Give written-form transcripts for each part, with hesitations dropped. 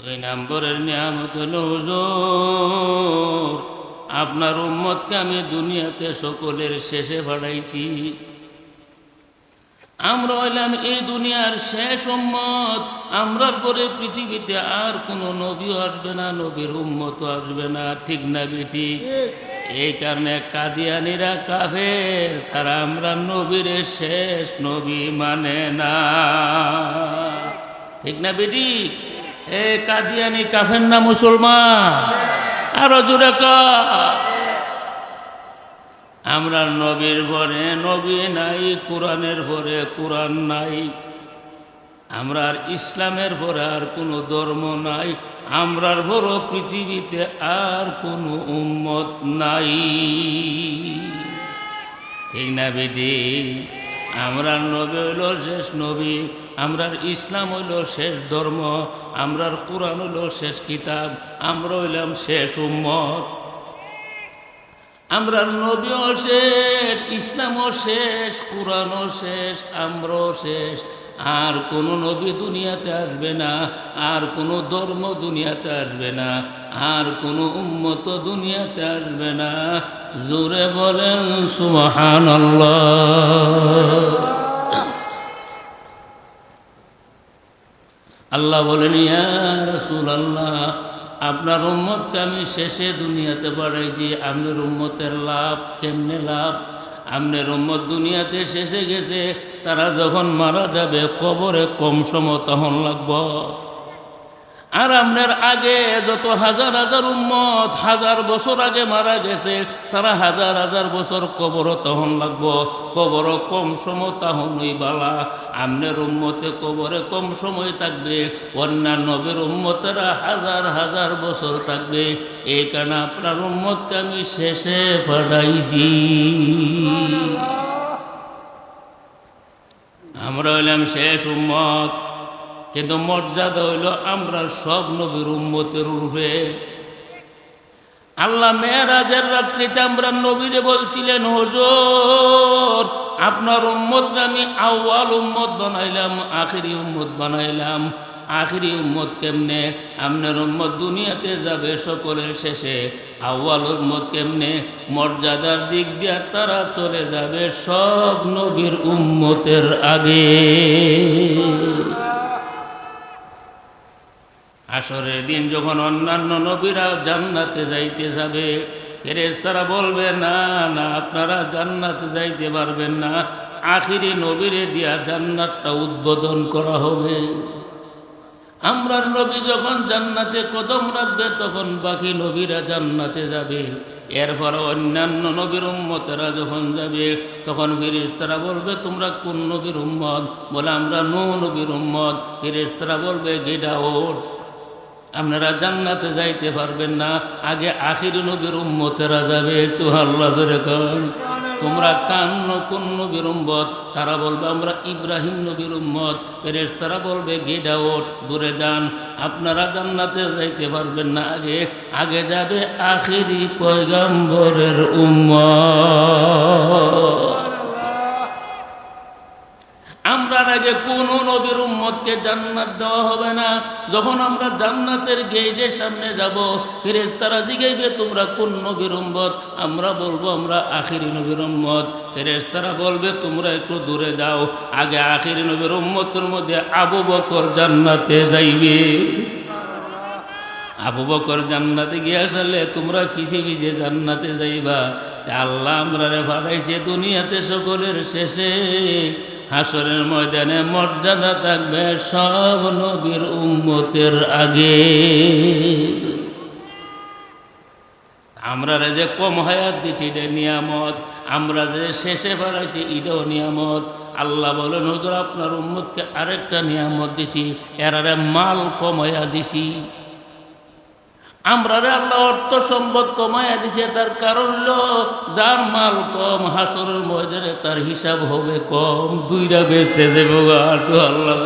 দুই নম্বরের নিয়ামত হলো হুজুর আপনার উম্মতকে আমি দুনিয়াতে সকলের শেষে পাঠাইছি। আমরা হইলাম এই দুনিয়ার শেষ উম্মত। আমরার পরে পৃথিবীতে আর কোনো নবীও আসবে না, নবীর উম্মতও আসবে না। ঠিক না বেঠিক? এই কারণে কাদিয়ানিরা কাফের, তারা আমরা নবীর শেষ নবী মানে না। ঠিক না বেঠিক? এ কাদিয়ানি কাফের না মুসলমান? আরো জোরে কর। আমরা নবীর পরে নবী নাই, কোরআনের পরে কোরআন নাই, আমরা আর ইসলামের পরে আর কোনো ধর্ম নাই, আমরার পরও পৃথিবীতে আর কোনো উম্মত নাই। ঠিক না বেটি? আমরার নবী হইল শেষ নবী, আমরার ইসলাম হইল শেষ ধর্ম, আমরার কোরআন হইল শেষ কিতাব, আমরা হইলাম শেষ উম্মত। আমরা নবীও শেষ, ইসলামও শেষ, কোরআনও শেষ, আমরাও শেষ। আর কোনো নবী দুনিয়াতে আসবে না, আর কোনো ধর্ম দুনিয়াতে আসবে না, আর কোনো উম্মত দুনিয়াতে আসবে না। জোরে বলেন সুবহানাল্লাহ। আল্লাহ বলেন ইয়া রাসূলুল্লাহ, আপনার উম্মতকে আমি শেষে দুনিয়াতে পাঠাইছি। আপনার উম্মতের লাভ কেমনে লাভ? আপনার উম্মত দুনিয়াতে শেষে গেছে, তারা যখন মারা যাবে কবরে কম সময় তখন লাগব। আর আপনার আগে যত হাজার হাজার উম্মত হাজার বছর আগে মারা গেছে, তারা হাজার হাজার বছর কবরও তখন লাগবো, কবরও কম সময় তখন ওই বালা। আপনার উম্মতে কবরে কম সময় থাকবে, অন্যান্য নবীর উম্মতেরা হাজার হাজার বছর থাকবে। এই কারণে আপনার উম্মতকে আমি শেষে পাঠাইছি। আমরা হইলাম শেষ উম্মত, কিন্তু মর্যাদা হইল আমরা সব নবীর উম্মতের রূপে। আল্লাহ মেরাজের রাত্রিতে আমরা নবীরে বলছিলেন হুজুর আপনার উম্মতকে আমি আউয়াল উম্মত বানাইলাম, আখিরি উম্মত বানাইলাম। আখিরি উম্মত কেমনে? আপনার উম্মত দুনিয়াতে যাবে সকলের শেষে, আউয়াল উম্মত কেমনে? মর্যাদার দিক দিয়ে তারা চলে যাবে সব নবীর উম্মতের আগে। আসরের দিন যখন অন্যান্য নবীরা জান্নাতে যাইতে যাবে, ফেরেশতারা বলবে না না, আপনারা জান্নাতে যাইতে পারবেন না, আখিরি নবীরে দিয়া জান্নাতটা উদ্বোধন করা হবে। আমরার নবী যখন জান্নাতে কদম রাখবে তখন বাকি নবীরা জান্নাতে যাবে। এরপর অন্যান্য নবীর উম্মতেরা যখন যাবে তখন ফেরেশতারা বলবে তোমরা কোন নবীর উম্মত? বলে আমরা নবীর উম্মত। ফেরেশতারা বলবে গেট আউট, আপনারা জান্নাতে যাইতে পারবেন না, আগে আখিরি নবীর উম্মতেরা যাবে। সুবহানাল্লাহ জোরে কন। তোমরা কোন নবীর উম্মত? তারা বলবে আমরা ইব্রাহিম নবীর উম্মত। ফেরেশতারা বলবে গেট আউট, দূরে যান, আপনারা জান্নাতে যাইতে পারবেন না, আগে আগে যাবে আখিরি পয়গম্বরের উম্মত। আমরা আগে কোন নবীর উম্মতকে জান্নাত দেওয়া হবে না। যখন আমরা জান্নাতের গেটের সামনে যাব, ফেরেশতারা জিজ্ঞাসা তোমরা কোন নবীর উম্মত? আমরা বলবো আমরা আখিরি নবীর উম্মত। ফেরেশতারা বলবে তোমরা একটু দূরে যাও, আগে আখিরি নবীর উম্মতের মধ্যে আবু বকর জান্নাতে যাইবে। আবু বকর জান্নাতে গিয়ে আসলে তোমরা ফিসে ফিসে জান্নাতে যাইবা। আল্লাহ আমরা পাঠাইছে দুনিয়াতে সকলের শেষে, হাসরের ময়দানে মর্যাদা থাকবে সব নবীর উম্মতের আগে। আমরা যে কম হায়াত দিচ্ছি এটা নিয়ামত, আমরা যে শেষে পাঠাইছি এটাও নিয়ামত। আল্লাহ বলেন হুজুর আপনার উম্মতকে আরেকটা নিয়ামত দিছি, এরারে মাল কমাইয়া দিছি। আমরা আল্লাহ অর্থ সম্পদ কমাইয়া দিছে, তার কারণ হলো যার মাল কম হাসরের ময়দানে তার হিসাব হবে কম, দুইটা বেচতে যাবো। আল্লাহ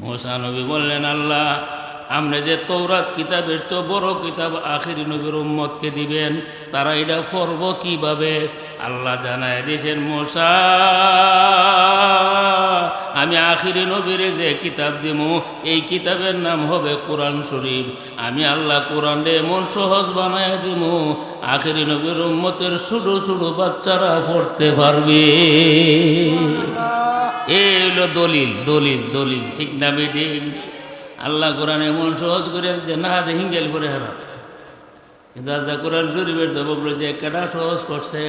মুসা নবী বললেন আল্লাহ আপনি যে তৌরাত কিতাবের চেয়ে বড় কিতাব আখিরি নবীর উম্মতকে দিবেন, তারা এটা পড়ব কিভাবে? আল্লাহ জানায় দিয়েছেন মুসা আমি আখিরি নবীরে যে কিতাব দিব এই কিতাবের নাম হবে কোরআন শরীফ। আমি আল্লাহ কোরআনরে এমন সহজ বানায় দিব আখিরি নবীর উম্মতের ছোটো ছোটো বাচ্চারা পড়তে পারবে। এই হলো দলিল দলিল দলিল, ঠিক না বেঠিক? আল্লাহ কোরআন এমন সহজ করে যে না হিঙ্গেল করে হারা যা যা কোরআন শরীফের সবকগুলো যে কেটা সহজ করছে।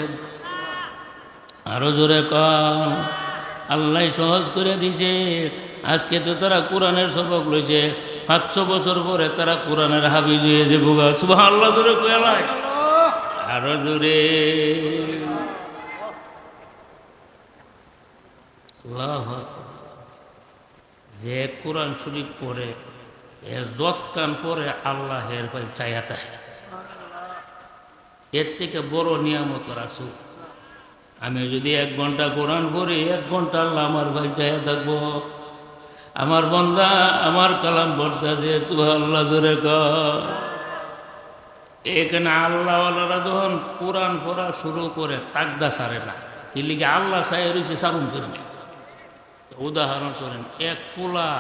আরো জোরে কম, আল্লাহ সহজ করে দিছে। আজকে তো তারা কোরআনের সবক লইছে, 500 বছর পরে তারা কোরআনের হাফিজ হয়ে যাবো। সুবহানাল্লাহ, জোরে কয়। আরো জোরে আল্লাহু আকবার। যে কোরআন শরীফ পড়ে যত কান পরে আল্লাহ এর ফাইল চাইয়া থাকে, এর থেকে বড় নিয়ামত রাসূল। আমি যদি 1 ঘন্টা কোরআন পড়ি 1 ঘন্টা আল্লাহ আমার ভাই চাইয়া থাকবো। আমার বান্দা আমার কালাম পড়তে আছে, সুবহানাল্লাহ জোরে কর। এখানে আল্লাহওয়ালারা যখন কোরআন পড়া শুরু করে তাকদা সারে না, এর লিগে আল্লাহ চাইয়া রয়েছে সাবুন করবে। উদাহরণ শোনেন, এক ফুলা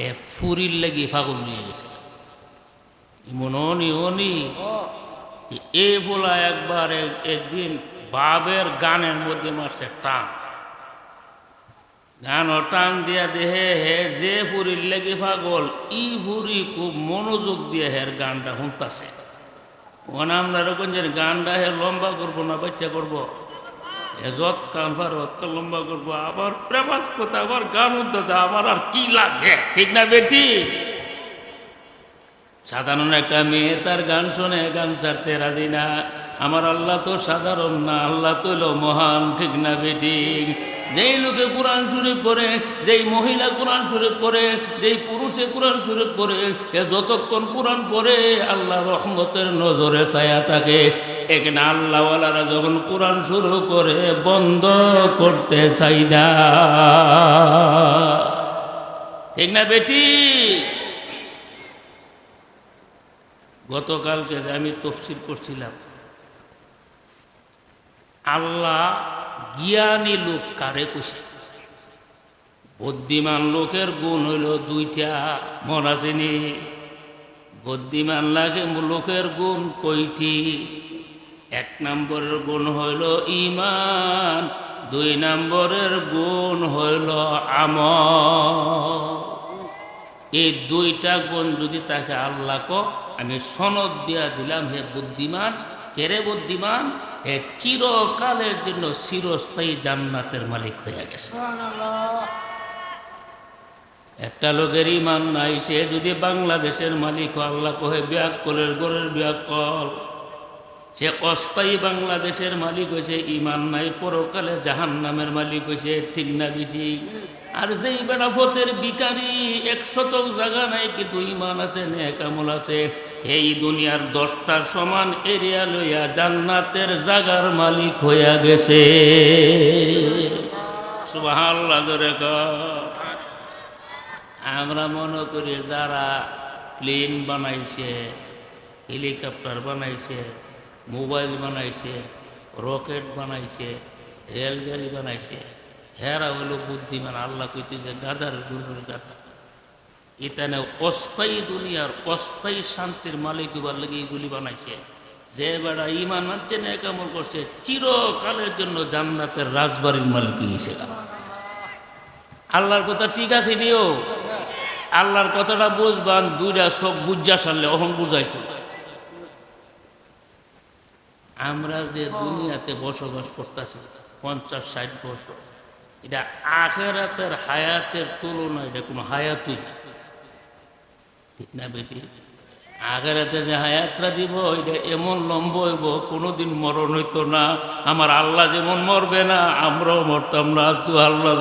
এক ফুরির লেগে ফাগুন নিয়ে গেছে। অনি এ ফুলা একবার একদিন বাবের গানের মধ্যে মারছে টান, গান টান দিয়া দেহে হে যে ফুরির লেগে পাগল ই ফুরি খুব মনোযোগ দিয়ে হের গানটা শুনতাছে। ওখানে আমরা এরকম যে গানটা হে লম্বা করবো না বাচ্চা করবো, যত কান পার অত লম্বা করবো, আবার প্রেমাস কথা আবার গান উঠতে আমার আর কি লাগে, ঠিক না বেটি? সাধারণ একটা মেয়ে তার গান শোনে গান ছাড়তে রাজি না। আমার আল্লাহ তো সাধারণ না, আল্লাহ তো হলো মহান, ঠিক না বেটি? যেই লোকে কোরআন শরীফ পড়ে, যেই মহিলা কোরআন শরীফ পড়ে, যেই পুরুষে কোরআন শরীফ পড়ে, এ যতক্ষণ কোরআন পড়ে আল্লাহ রহমতের নজরে ছায়া থাকে। এখানে আল্লাহওয়ালারা যখন কোরআন শুরু করে বন্ধ করতে চাই না, ঠিক না বেটি? গতকালকে আমি তফসির করছিলাম, আল্লাহ জ্ঞানী লোক কারে কইছে? বুদ্ধিমান লোকের গুণ হইল 2টা, মনে আছেনি? বুদ্ধিমান লাগে লোকের গুণ কয়টি? 1 নম্বরের গুণ হইল ঈমান, 2 নম্বরের গুণ হইল আমল। এই 2টা গুণ যদি তাকে আল্লাহ আমি সনদ দিয়া দিলাম, হে বুদ্ধিমান। কেরে বুদ্ধিমান? হে চিরকালের জন্য চিরস্থায়ী জান্নাতের মালিক হয়ে গেছে। একটা লোকের ইমান নাই, সে যদি বাংলাদেশের মালিক আল্লাহ কহে ব্যাকলের গড়ের ব্যাকল, সে অস্থায়ী বাংলাদেশের মালিক হয়েছে, ইমান নাই, পরকালে জাহান্নামের মালিক হয়েছে, ঠিক না বিঠিক? আর যেই বেড়াফতের বিকারি 100 জায়গা নাই কিন্তু ইমান আছে, নেক আমল আছে, এই দুনিয়ার 10টার সমান এরিয়া লইয়া জান্নাতের জাগার মালিক হইয়া গেছে। সুবহানাল্লাহ জোরে কর। আমরা মনে করি যারা প্লেন বানাইছে, হেলিকপ্টার বানাইছে, মোবাইল বানাইছে, রকেট বানাইছে, রেলগাড়ি বানাইছে, হেরা হলো বুদ্ধিমান। আল্লাহ কইতে যে গাদার গুরুর গাদা, এখানে অস্থায়ী দুনিয়ার অস্থায়ী শান্তির মালিক হবার লেগে এগুলি বানাইছে। যে বেড়া ইমান আনছে না কেমন করছে, চিরকালের জন্য জান্নাতের রাজবাড়ির মালিক হয়েছে। আল্লাহর কথা ঠিক আছে নিও, আল্লাহর কথাটা বুঝবান, 2টা সব বুঝা সারলে অহন বুঝাইতো। আমরা যে দুনিয়াতে বসবাস করতেছি 50-60 বছর, এটা আখিরাতের হায়াতের তুলনায় এটা কোনো হায়াতই না, ঠিক না বেটি? আখিরাতে যে হায়াতটা দিব এটা এমন লম্বা হইব, কোনোদিন মরণ হইতো না। আমার আল্লাহ যেমন মরবে না, আমরাও মরতাম না। আল্লাহ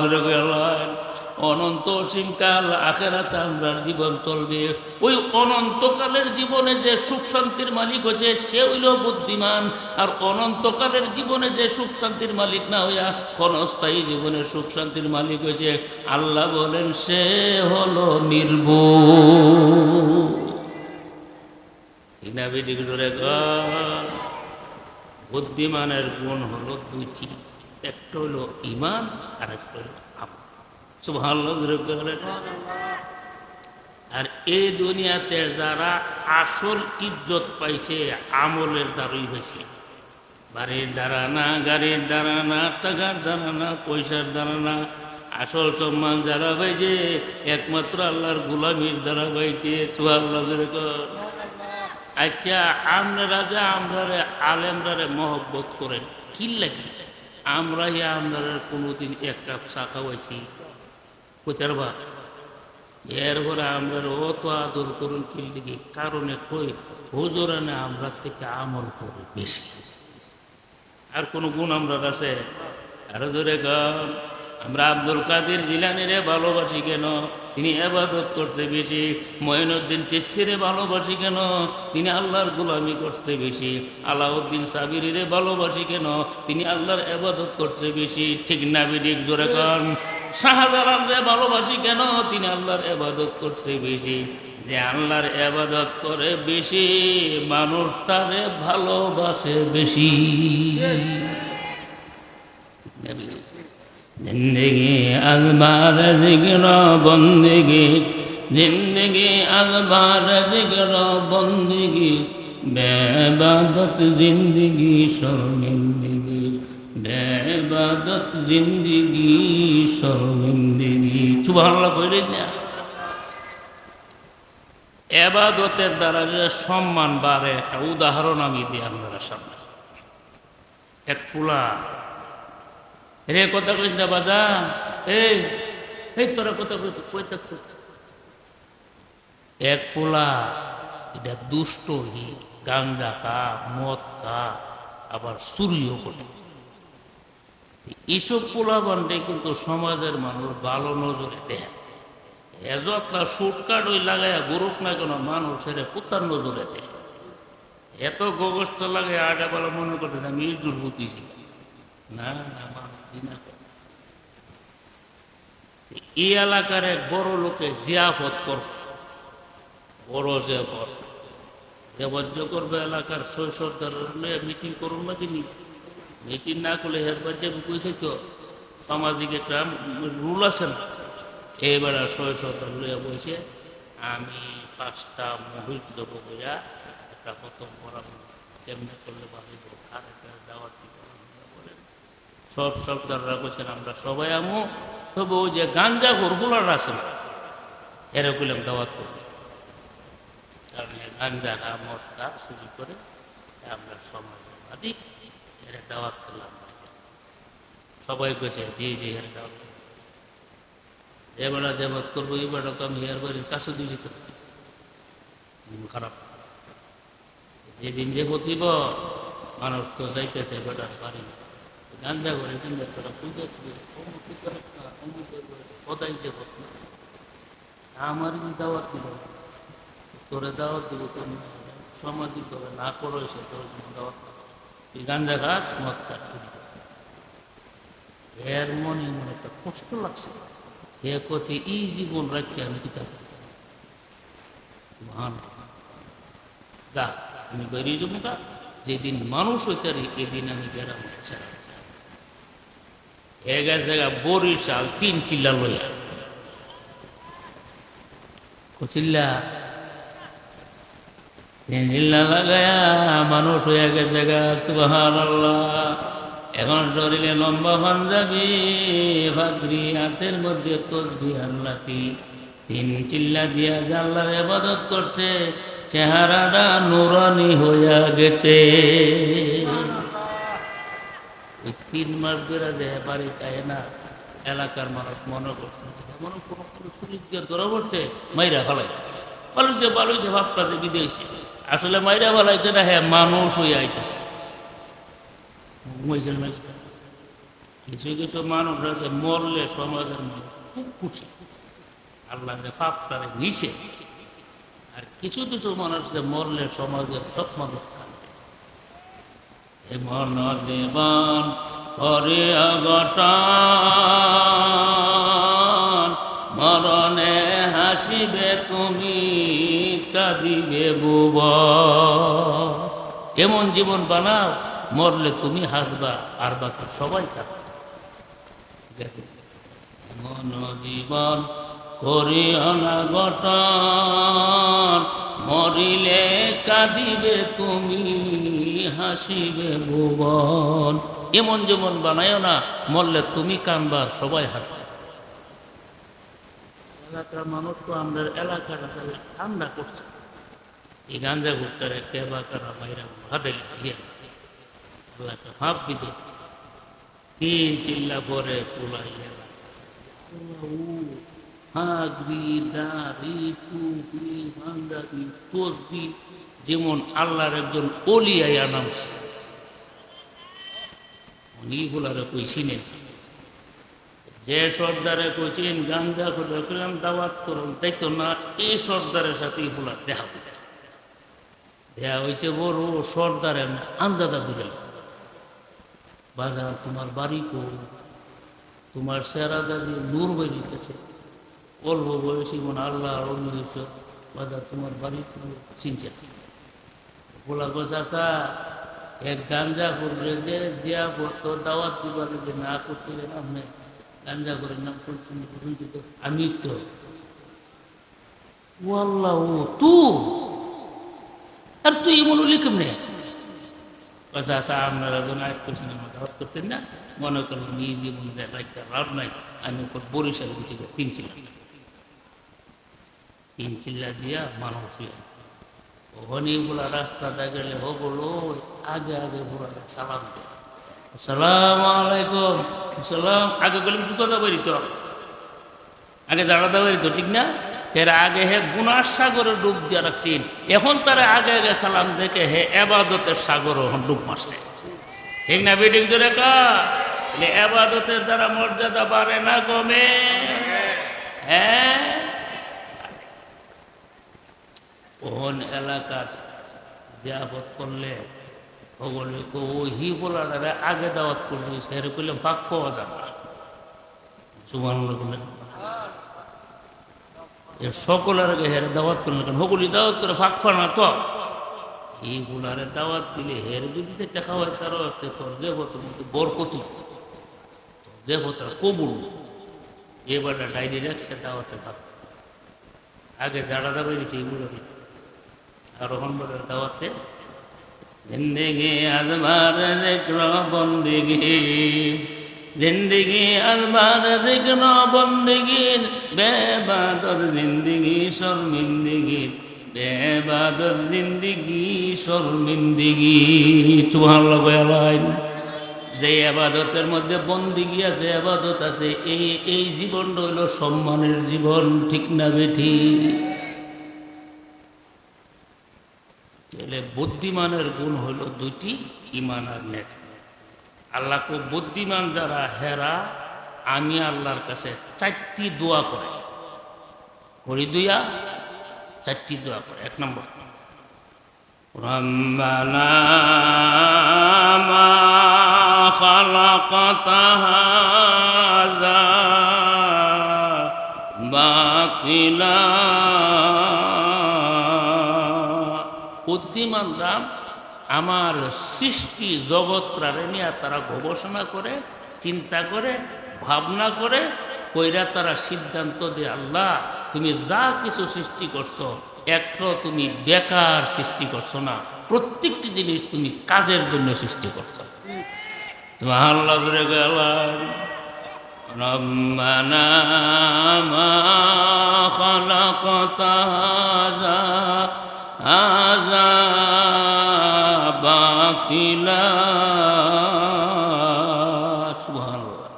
অনন্ত অসীমকাল আখিরাতে আমরা জীবন চলবে। ওই অনন্তকালের জীবনে যে সুখ শান্তির মালিক হচ্ছে সে হইল বুদ্ধিমান। আর অনন্তকালের জীবনে যে সুখ শান্তির মালিক না হইয়া ক্ষণস্থায়ী জীবনে সুখ শান্তির মালিক হয়েছে, আল্লাহ বলেন সে হলো নির্ভুল। বুদ্ধিমানের গুণ হলো 2টি, একটা হলো ঈমান আর একটা হলো আমল। সুবহানাল্লাহ। আর এই দুনিয়াতে যারা আসল ইজ্জত পাইছে আমলের দ্বারাই হয়েছে। বাড়ির দ্বারা না, গাড়ির দ্বারা না, টাকার দ্বারা না, পয়সার দ্বারা না। আসল সম্মান যারা পাইছে একমাত্র আল্লাহর গোলামির দ্বারা পাইছে। সুবহানাল্লাহ। আচ্ছা, আপনারা যে আমরারে আলেমরারে মহব্বত করেন কি লাগে? আমরা আপনারা কোনোদিন এক কাপ চা খাওয়াইছি কোথার বা? এরপরে আমরা অত আদর করুন কি লিখি? কারণে কই হুজুরানে আমরা থেকে আমল করি বেশি। আর কোন গুণ আমরা আছে? আরো ধরে গান, আমরা আব্দুল কাদের জিলানীরে ভালোবাসি কেন? তিনি ইবাদত করতে বেশি। মঈনুদ্দিন চিশতিরে ভালোবাসি কেন? তিনি আল্লাহর গোলামি করতে বেশি। আলাউদ্দিন সাবিরিরে ভালোবাসি কেন? তিনি আল্লাহর ইবাদত করতে বেশি। ঠিক না বিদিক জোরে গান। শাহজালালরে ভালোবাসি কেন? তিনি আল্লাহর ইবাদত করতে বেশি। যে আল্লাহর ইবাদত করে বেশি মানুষ তারে ভালোবাসে বেশি। জিন্দগি আজবার জিগর বন্দেগি, জিন্দগি আজবার জিগর বন্দেগি, বেবাদত জিন্দগি শর্মিন্দগি, বেবাদত জিন্দগি শর্মিন্দগি। সুবহানাল্লাহ কইলেন না? এবাদতের দ্বারা যে সম্মান বাড়ে একটা উদাহরণ আমি দিই আপনারা সামনে। এক ফুলা রে কথা কইস না বাজান, এই এই তোরা কথা কই থাকছ? এক ফুলা এটা দুষ্ট গাঞ্জা খা, মদ খা, আবার চুরিও করে। এইসব পোলা বান্ডে কিন্তু সমাজের মানুষ ভালো নজরে দেখে। যতটা শুটকাট ওই লাগাইয়া গরুক না কেন মানুষের পুতার নজরে দেখে। এত গগস্ত লাগে আটা বেলা মনে করতে আমি ইজুর বুঝতেছি না না মানুষ দিনা। এই এলাকার এক বড় লোকে জিয়াফত কর, বড় জিয়াফত দেবজ্য করবে। এলাকার শৈশবদার মিটিং করুন না যিনি মিটিং না করলে হেরবার যাবে কই থেকে? সামাজিক একটা রুল আছে না? এইবার শৈশবদার লইয়া বলছে আমি 5টা মহিষ দেবো বইয়া একটা প্রথম পড়াবো, কেমনি করলে ভালো দাওয়াত বলেন। সব সর্দাররা বলছেন আমরা সবাই আমো, তবে ওই যে গাঞ্জা ঘরগুলার আছে না এরা কইলাম দাওয়াত করবো। কারণ গাঞ্জা না মদটা চুরি করে আমরা সমাজবাদী এরা দাওয়াত করলাম। সবাই কইছে জি জি এর দাওয়াত এবার দাওয়াত করবো। এবার তো আমি এর বাড়ির কাছে দিয়ে যেতে খারাপ। যেদিন যে বতিব মানুষ তো যাইতেছে বেটার বাড়ি গাঞ্জা করে গাঞ্জা করা পূজা সদাই যে বতি আমার দাওয়াত দিব, তোরে দাওয়াত দিব, তোর সামাজিকভাবে না করো এসে তোর দাওয়াত তুই গাঞ্জা খাস মদ খাস চুরি। এর মনে মনে একটা কষ্ট লাগছে। এ কতে এই জীবন রাখি আমি কিতাব মহান গা আমি বেরিয়ে যাবো গা। যেদিন মানুষ হইতে এদিন আমি গেলাম এক জায়গা বরিশাল 3 চিল্লা লইয়া চিল্লা চিল্লা লাগায়া মানুষ হয়ে গেছে জায়গা। সুবহানাল্লাহ। এখন শরীরে লম্বা পাঞ্জাবি, ফাগরি, হাতের মধ্যে তসবিহ আর লাঠি, 3 চিল্লা দিয়া আল্লাহর ইবাদত করছে। চেহারাটা নুরানি হইয়া গেছে। 3 মাস ধরে দেহে বাড়ি খায় না। এলাকার মানুষ মনে করছে মনে কোনো কোনো চুরি দিয়ে ধরা পড়ছে, মাইরা ফেলাই ভালোছে ভালোছে ভাবটাতে বিদেশে। আসলে মাইরা ফেলাইছে না, হ্যাঁ মানুষ হয়ে আইতেছে। কিছু কিছু মানুষ আছে মরলে সমাজের মানুষ খুব খুশি, আল্লাহ যে পাপটারে নিছে। আর কিছু কিছু মানুষ যে মরলে সমাজের সব মানুষ মন জীবন করে অঘটন, মরণে হাসিবে তুমি কাঁদিবে বুব। এমন জীবন বানাও মরলে তুমি হাসবা আর বাকি সবাই থাকবে। মন জীবন করিও না গঠন, মরিলে কাঁদিবে তুমি, হাসিবে ভুবন। এমন যেমন বানায়ও না, মরলে তুমি কান্দবা সবাই হাসবে। এলাকার মানুষ তো আমাদের এলাকাটা ঠান্ডা করছে। এই গাঞ্জা ঘুরটারে কেবা কারা বাইরা হাতে লিখে এলাকা ভাব বিদে 3 চিল্লা পরে পোলাই হাগরি দাড়ি টুপি পাঞ্জাবি তসবি, যেমন আল্লাহর একজন অলি আইয়া নামছে। উনি বলারে কইছিলেন, যে সর্দারে কইছেন গাঞ্জা করে করলাম দাওয়াত করুন, তাই তো না, এই সর্দারের সাথে বলার দেখা দেয়া হয়েছে। বড় সর্দারের আঞ্জাদা দিলে বাজার তোমার বাড়ি কো, তোমার সেরাজা দিয়ে নূর বেরিয়েছে, অল্প বয়সী মনে আল্লাহ বাজার তোমার বাড়ি চিনছে। বলা চাষা এক গাঞ্জা করবে যে দেয়া করতো দাওয়াত দিবার যে না করছিলেন আপনি গাঞ্জা করে নাম শুনছেন, আমি তো ও আল্লাহ ও তুই, আর তুই এমন হলি কেমনে? চাষা আপনারা যেন আয় করছেন আমার দাওয়াত করতেন না, মনে করলেন এই জীবন লাভ নাই, আমি ওপর বরিশাল বুঝি 3 চিল্লা দিয়া মানুষ ওখানে বলা রাস্তাটা গেলে হলো আগে আগে বলা সালাম দেয়, আসসালামু আলাইকুম সালাম। আগে গেলে জুতো দা বেরিত, আগে জাড়া দা বেরিত, ঠিক না? এর আগে হে গুনার সাগরে ডুব দিয়ে রাখছেন, এখন তারা আগে আগে সালাম দেখে হে এবাদতের সাগর ডুব মারছে, ঠিক না? বিডিং ধরে এবাদতের দ্বারা মর্যাদা বাড়ে না কমে? হ্যাঁ, ওহন এলাকার জিয়াফত করলে ওগুলো ওই বলার আগে দাওয়াত করবে, সেরে করলে ফাঁক পাওয়া যাবে না। সুবহানাল্লাহ, এর সকলের আগে হেরে দাওয়াত করলে কেন হগুলি দাওয়াত করে ফাঁক ফানা তো এই গুলারে দাওয়াত দিলে হের যদি টাকা হয় তারও তোর যে হতো বরকতি যে হতো কবুল এবারটা ডাইরি রাখছে দাওয়াতে ভাব আগে যারা দাবাই দিচ্ছে এইগুলো আর হনবরের দাওয়াতে জিন্দেগি আজবার দেখল বন্দেগি, জিন্দগি আজবার দেখল বন্দেগি, বেবাদর জিন্দগি শর্মিন্দগি, বেবাদর জিন্দগি শর্মিন্দগি। সুবহানাল্লাহ বলেন। যে আবাদতের মধ্যে বন্দিগি আছে, আবাদত আছে, এই জীবনটা হইল সম্মানের জীবন, ঠিক না বেঠি? তাহলে বুদ্ধিমানের গুণ হইল 2টি, ঈমান আর নেক। আল্লাহ খুব বুদ্ধিমান যারা হেরা আমি আল্লাহর কাছে 4টি দোয়া করে, করি 4টি দোয়া করে। 1 নম্বর, রব্বানা মা খালাকতা হাযা বাতিলা। বুদ্ধিমানরা আমার সৃষ্টি জগৎ প্রাণী নিয়ে তারা গবেষণা করে, চিন্তা করে, ভাবনা করে, কইরা তারা সিদ্ধান্ত দেয় আল্লাহ তুমি যা কিছু সৃষ্টি করছো একটাও তুমি বেকার সৃষ্টি করছো না, প্রত্যেকটি জিনিস তুমি কাজের জন্য সৃষ্টি করছো। সুবহানাল্লাহ জোরে গেলাম। রব্বানা মা খালাকতা হাযা বাতিলা। সুবহানাল্লাহ।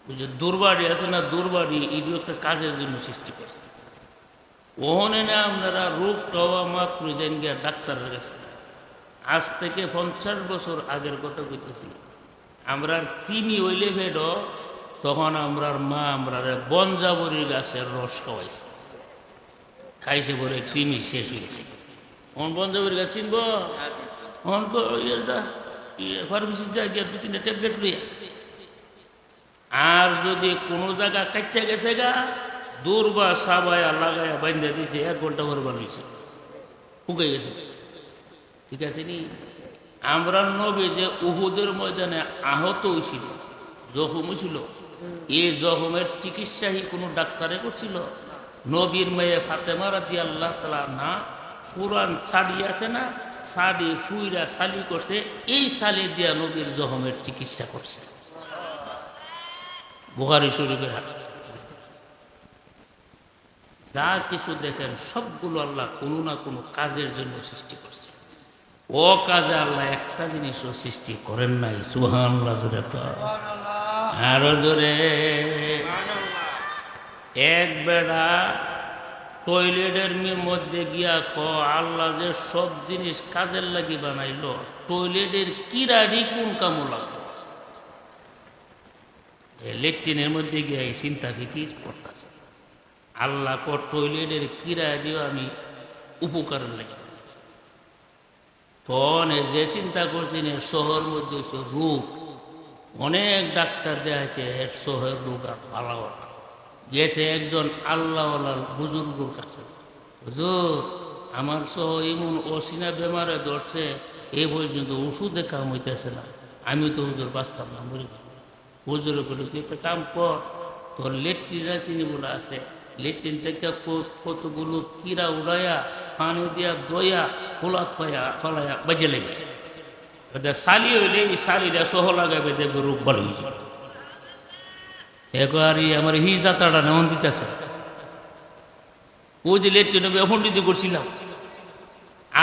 ওই যে দুর্বাড়ি আছে না, দুর্বাড়ি এগুলো একটা কাজের জন্য সৃষ্টি করছে। ওখানে না আপনারা রোগ হওয়া মাত্র যেন গিয়া ডাক্তারের কাছে, আজ থেকে 50 বছর আগের কথা কইতেছি, আমরা কৃমি হইলে ফেড তখন আমরার মা আমরা বনজাবরি গাছের রস খাওয়াইছে, খাইছে বলে কৃমি শেষ হয়েছে। বনজাবরি গাছ চিনব, ফার্মেসি যা গিয়া 2-3টা ট্যাবলেট লইয়া। আর যদি কোনো জায়গা কাটতে গেছে গা দূরবা সাবায়া লাগাইয়া বাইন্দা দিয়েছে, 1 ঘন্টা ভরবার হয়েছে, শুকাই গেছে। ঠিক আছে নি? আমরা নবী যে উহুদের ময়দানে আহত হয়েছিল, জখম ছিল, এই জখমের চিকিৎসাই কোনো ডাক্তারে করছিল? নবীর মেয়ে ফাতেমা রাদিয়াল্লাহু তাআলা না পুরান শাড়ি আছে না, শাড়ি ফুইরা শালি করছে, এই শালি দিয়া নবীর জখমের চিকিৎসা করছে। বুখারী শরীফের হাদিস। যা কিছু দেখেন সবগুলো আল্লাহ কোনো না কোনো কাজের জন্য সৃষ্টি করছে। ও কাজে আল্লাহ একটা জিনিসও সৃষ্টি করেন নাই। সুবহানাল্লাহ জোরে কর, আরো জোরে। এক বেড়া টয়লেটের মধ্যে গিয়া আল্লাহ যে সব জিনিস কাজের লাগি বানাইলো, টয়লেটের কিরাড়ি কোন কামো লাগলো? লেট্রিনের মধ্যে গিয়া এই চিন্তা ফিকির করতেছে, আল্লাহ টয়লেটের কিরাড়িও আমি উপকারের লাগে। তখন যে চিন্তা করছেন এর শহর মধ্যে হচ্ছে রোগ, অনেক ডাক্তার দেখাচ্ছে এর শহর রোগ আর ভালো গেছে একজন আল্লাহওয়ালার বুজুর্গর কাছে, হুজুর আমার সহ এমন অসিনা বেমারে ধরছে, এ পর্যন্ত ওষুধে কাম হইতেছে না, আমি তো হুজুর বাঁচতাম না, মরে গেলাম। হুজুরে বলে তুই একটা কাম কর, তোর লেট্রিন চিনি বলে আছে, লেট্রিন থেকে কতগুলো কিরা উড়াইয়া পানি দিয়া দইয়া খোলা থয়া চলাইয়া বাজে লেগে ওটা শালি হইলে এই শালিরা সহ লাগাবে, দেখবে রোগ ভালো হয়েছে। একবার আমার হি যাত্রাটা নেমন দিতেছে, ও যে লেট্রিন ফন্ডিতি করছিলাম,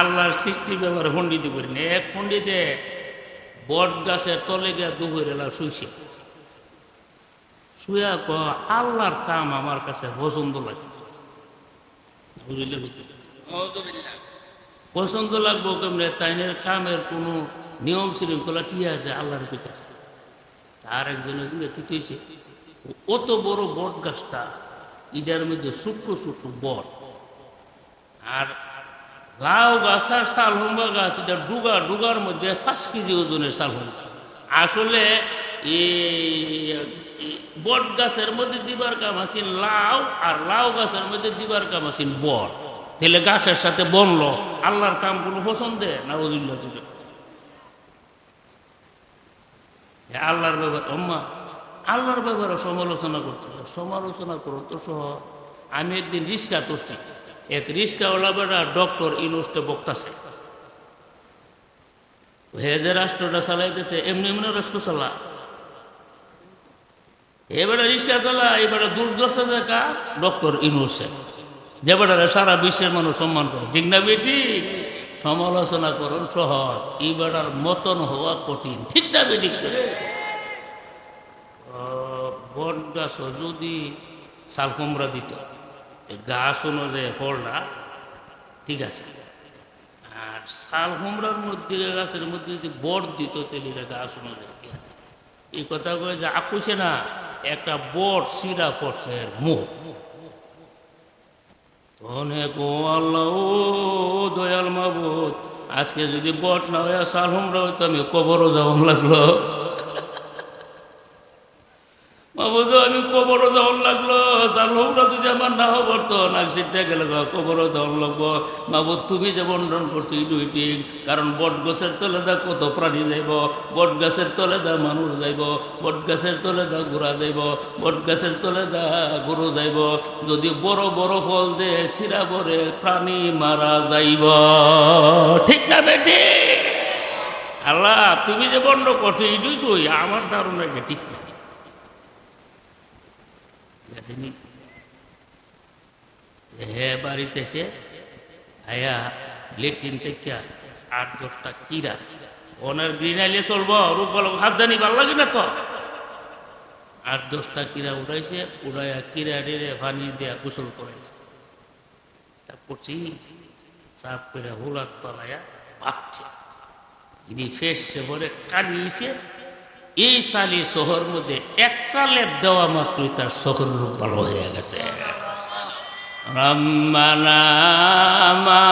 আল্লাহর সৃষ্টির ব্যাপারে ফন্ডিতি করিনি। এক ফন্ডিতে বট গাছের তলে গিয়া দুপুরেলা শুইছে, শুয়া আল্লাহর কাম আমার কাছে পছন্দ লাগে। বুঝলে পছন্দ লাগবো কেমনে? তাইনের কামের কোনো নিয়ম শৃঙ্খলা ঠিক আছে, আল্লাহর পিতাছে। আর একজনের কি হয়েছে, অত বড় বট গাছটা, ইটার মধ্যে ছোট্ট ছোট্ট বট, আর লাউ গাছ আর শালহম্বা গাছ, এটা ডুগার মধ্যে 5 কেজি ওজনের শালহম্বা। আসলে বট গাছের মধ্যে দিবার কাম আছেন লাউ, আর লাউ গাছের মধ্যে দিবার কাম আছেন বট। তাহলে গাছের সাথে বনলো, আল্লাহর কাম কোনো পছন্দে না? ওজুল্লাহ দিল আল্লাহর ব্যাপার আম্মা, আল্লাহর ব্যাপারে সমালোচনা করতে সমালোচনা করো তো সহজ। আমি একদিন রিক্সা করছি, এক রিক্সাওয়ালা বেটা ডক্টর ইউনূসকে বক্তাছে, হে যে রাষ্ট্রটা চালাইতেছে এমনি এমনি রাষ্ট্র চালা, এবারে রিক্সা চালা, এবারে দুর্দশা দেখা ডক্টর ইউনূসে, যে বেটারে সারা বিশ্বের মানুষ সম্মান করে, ঠিক না বেটি? সমালোচনা করুন সহজ, এই বেটার মতন হওয়া কঠিন, ঠিক না বেটি? বট গাছ যদি শাল কুমড়া দিত, গাছ অনুযায়ী ফলটা ঠিক আছে, আর শাল কুমড়ার মধ্যে গাছের মধ্যে যদি বট দিত তাহলে গাছ অনুযায়ী ঠিক আছে। এই কথা করে যে আকুছে না, একটা বট সিরা পড়ছে এর মুখ, অনেক ও আল্লাহ ও দয়াল মাবুদ, আজকে যদি বট না হয়ে শাল কুমড়া হইতো আমি কবরও যাওয়ান লাগলো। মাবুদ আমি কবরও যাওয়ার লাগলো, জানলা যদি আমার না হবতো নাক সিদ্ধা গেলে কবরও যাওয়ার লাগবো। মাবুদ তুমি যে বন্টন করছো ইটুই ঠিক, কারণ বট গাছের তলে দা কত প্রাণী যাইব, বট গাছের তলে দা মানুষ যাইব, বট গাছের তলে দা ঘোড়া যাইব, বট গাছের তলে দা গরু যাইব, যদি বড় বড় ফল দে সিরা বরে প্রাণী মারা যাইব, ঠিক না বেটি? আল্লাহ তুমি যে বন্ধ করছো ইটুই সই, আমার ধারণা ঠিক না। হে বাড়িতে এসে আয়া লেট্রিন থেকে 8-10টা কিরা, ওনার গ্রিন আইলে চলবো, রূপ বলো হাত জানি ভালো লাগে না তো, 8-10টা কিরা উড়াইছে, উড়াইয়া কিরা ডেরে পানি দেয়া গোসল করেছে, করছি চাপ করে হোলাত পালাইয়া পাকছে, যদি ফেসছে বলে কালিয়েছে। এই সালি শহর মধ্যে একটা লেপ দেওয়া মাত্রই তার শহর রূপ ভালো হয়ে গেছে। রব্বানা মা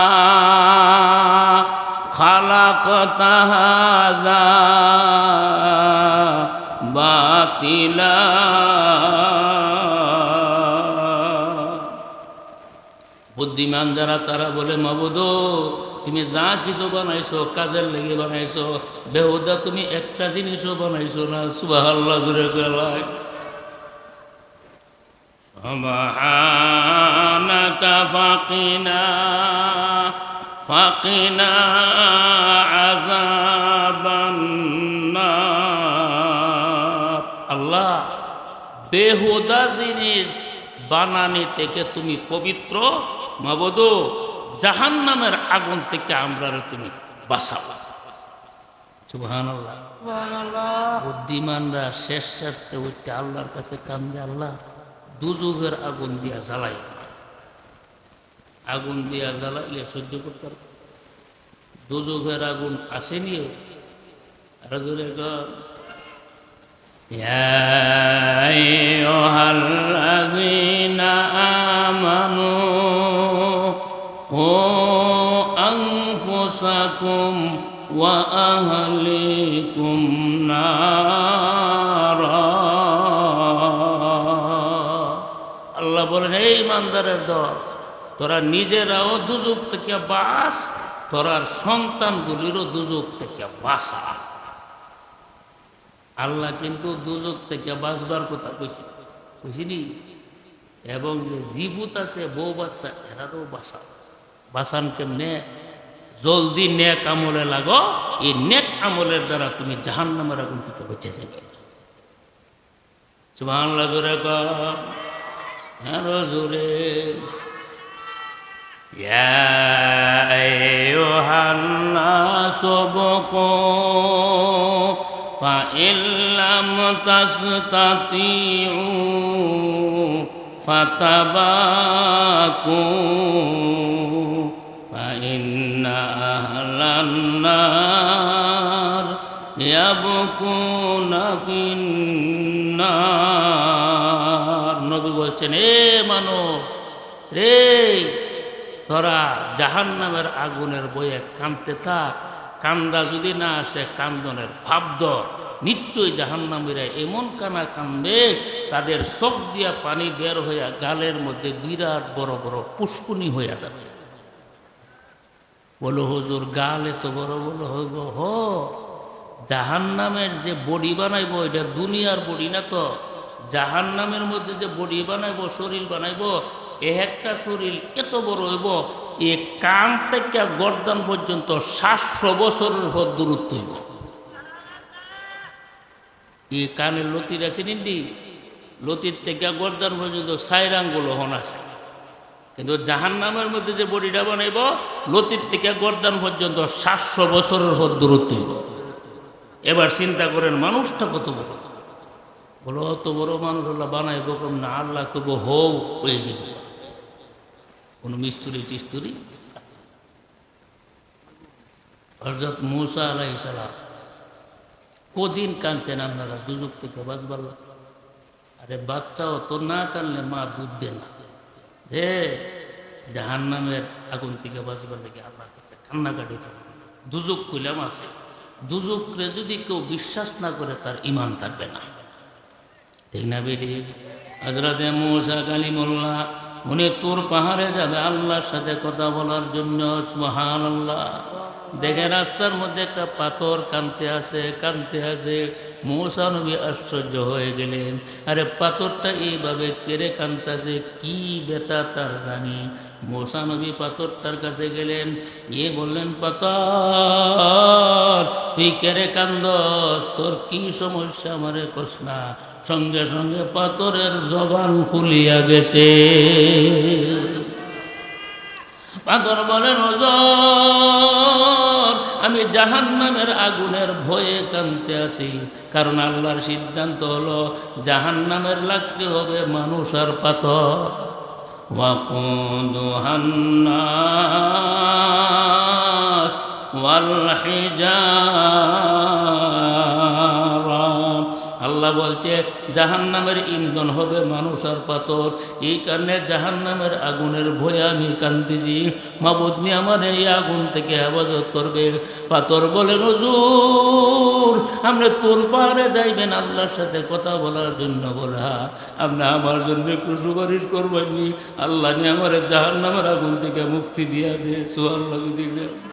খালাকতা হাযা বাতিলা, বুদ্ধিমান যারা তারা বলে মাবুদ তুমি যা কিছু বানাইছো কাজের লেগে বানাইছো, বেহুদা তুমি একটা জিনিসও বানাইছো না। সুবহানাল্লাহ জোরে গলায়। সুবহানাকা ফাকিনা আযাবান নার। আল্লাহ, বেহুদা জিনিস বানানি থেকে তুমি পবিত্র। মাবুদ, জাহান্নামের আগুন থেকে আমরা তুমি বাঁচাও। সুবহানাল্লাহ। বুদ্ধিমানরা শেষ স্বার্থে উঠতে আল্লাহর কাছে কান্দে, আল্লাহ দুজুগের আগুন দিয়া জ্বালাই, আগুন দিয়া জ্বালাইলে সহ্য করতে পারবে। দুজুগের আগুন আসেনি। আর জোরে গর ইয়া আইয়ুহাল্লাযীনা আমানু কু আনফুসাকুম ওয়া আহলিকুম নারা। আল্লাহ বলেন, এই ইমানদারের দল, তোরা নিজেরাও দুজক থেকে বাঁচ, তোরার সন্তানগুলিরও দুজক থেকে বাঁচা। আল্লাহ কিন্তু দুজক থেকে বাঁচবার কথা কইছি, বুঝিনি? এবং যে জীবুত আছে বউ বাচ্চা এরারও বাঁচা। বাঁচান কেমনে? জলদি নেক আমলে লাগো, এই নেক আমলের দ্বারা তুমি জাহান্নামের আগুন থেকে বেঁচে যাবে। সুবহানাল্লাহ জোরে কর, আরো জোরে। ইয়া আইয়ুহান নাসু বুকু ফাইন লাম তাসতাতিউ ফাতাবাকু ফাইন্না আহলান নার ইয়াবকুনা ফিন্নার। নবী বলছেন, এ মানব রে, তোরা জাহান্নামের আগুনের বয়ে কাঁদতে থাক। কান্দা যদি না আসে কান্দনের ভাব ধর। নিশ্চয়ই জাহান্নামীরা এমন কানা কান্দবে, তাদের চোখ দিয়া পানি বের হইয়া গালের মধ্যে বিরাট বড় বড় পুষ্কুনি হইয়া যাবে। বলো হুজুর, গাল এত বড় বড় হইব? জাহান্নামের যে বডি বানাইব এটা দুনিয়ার বডি না তো। জাহান্নামের মধ্যে যে বডি বানাইব, শরীর বানাইব, একটা শরীর এত বড় হইব, এ কান থেকে গর্দান পর্যন্ত 700 বছরের পর দূরত্ব হইব। এই কানের লতি রাখি নিন্দি, লতির থেকে গর্দান পর্যন্ত 4 আঙ্গুল হন আছে। কিন্তু জাহান্নামের মধ্যে যে বডিটা বানাইব, লতির থেকে গর্দান পর্যন্ত 700 বছরের পর দূরত্ব হইব। এবার চিন্তা করেন মানুষটা কত বড়। বলো, অত বড় মানুষ আল্লাহ বানাইব কম না? আল্লাহ কব হও হয়ে যাবে। কোন মিস্ত্রি টিস্তুরি? হযরত মূসা আলাইহিস সালাম কদিন কাঁদছেন আপনারা দুজক থেকে বাঁচবার। আরে বাচ্চাও তো না কানলে মা দুধ দেয় না। জাহান্নামের আগুন থেকে বাঁচবার লেগে আল্লাহর কাছে কান্নাকাটি করে। দুজক কইলাম আছে, দুজকরে যদি কেউ বিশ্বাস না করে তার ঈমান থাকবে না, ঠিক না বেটি? হযরত মূসা কালিমুল্লাহ উনি তুর পাহাড়ে যাবে আল্লাহর সাথে কথা বলার জন্য। সুবহানাল্লাহ। দেখে রাস্তার মধ্যে একটা পাথর কাঁদতে আছে। মূসা নবী আশ্চর্য হয়ে গেলেন। আরে পাথরটা এইভাবে কেড়ে কাঁদতেছে, কি বেতা তার জানি। মূসা নবী পাথরটার কাছে গেলেন, গিয়ে বললেন, পাথর তুই কেড়ে কান্দস, তোর কি সমস্যা আমারে কস না। সঙ্গে সঙ্গে পাথরের জবান খুলিয়া গেছে। পাথর বলেন, হুজুর আমি জাহান্নামের আগুনের ভয়ে কাঁদতে আছি, কারণ আল্লাহর সিদ্ধান্ত হলো জাহান্নামের লাগতে হবে মানুষ আর পাথর। ওয়াকুদুহান নাস ওয়াল হিজারা। আল্লাহ বলছে জাহান্নামের ইন্ধন হবে মানুষ আর পাথর। এই কারণে জাহান্নামের আগুনের ভয়ে আমি কান্দিছি, মাবুদনি আমার এই আগুন থেকে হেফাজত করবে। পাথর বলেন হুজুর আপনি তোল পাহাড়ে যাইবেন আল্লাহর সাথে কথা বলার জন্য? বলে হ্যাঁ। আপনি আমার জন্য একটু সুপারিশ করবেননি? আল্লাহ নিয়ে আমার জাহান্নামের আগুন থেকে মুক্তি দিয়া দে। সুবহানাল্লাহ দিবেন।